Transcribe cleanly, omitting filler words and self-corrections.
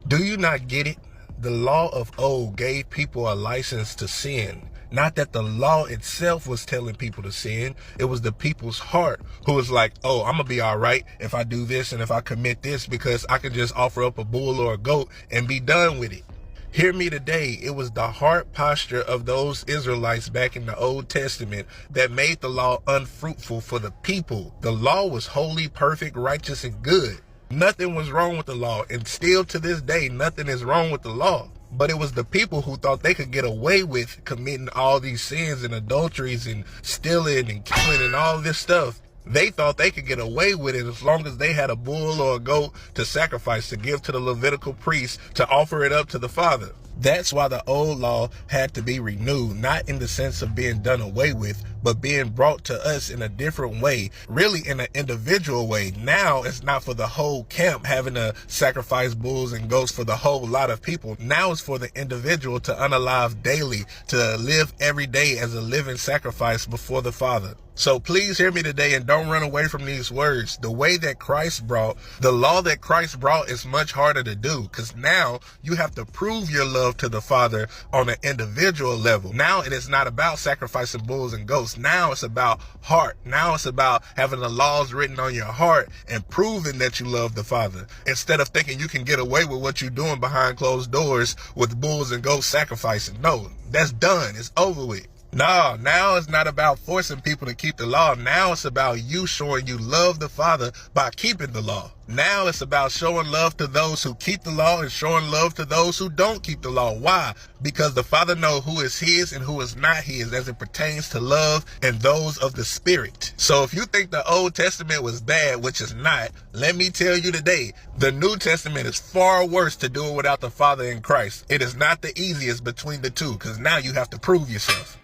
Do you not get it? The law of old gave people a license to sin. Not that the law itself was telling people to sin. It was the people's heart who was like, oh, I'm gonna be all right if I do this and if I commit this, because I can just offer up a bull or a goat and be done with it. Hear me today. It was the heart posture of those Israelites back in the Old Testament that made the law unfruitful for the people. The law was holy, perfect, righteous, and good. Nothing was wrong with the law, and still to this day, nothing is wrong with the law. But it was the people who thought they could get away with committing all these sins and adulteries and stealing and killing and all this stuff. They thought they could get away with it as long as they had a bull or a goat to sacrifice, to give to the Levitical priest, to offer it up to the Father. That's why the old law had to be renewed, not in the sense of being done away with, but being brought to us in a different way, really in an individual way. Now it's not for the whole camp having to sacrifice bulls and goats for the whole lot of people. Now it's for the individual to unalive daily, to live every day as a living sacrifice before the Father. So please hear me today and don't run away from these words. The way that Christ brought, the law that Christ brought is much harder to do, because now you have to prove your love to the Father on an individual level. Now it is not about sacrificing bulls and goats. Now it's about heart. Now it's about having the laws written on your heart and proving that you love the Father, instead of thinking you can get away with what you're doing behind closed doors with bulls and goats sacrificing. No, that's done. It's over with. No, now it's not about forcing people to keep the law. Now it's about you showing you love the Father by keeping the law. Now it's about showing love to those who keep the law and showing love to those who don't keep the law. Why? Because the Father knows who is his and who is not his as it pertains to love and those of the Spirit. So if you think the Old Testament was bad, which is not, let me tell you today, the New Testament is far worse to do it without the Father in Christ. It is not the easiest between the two, because now you have to prove yourself.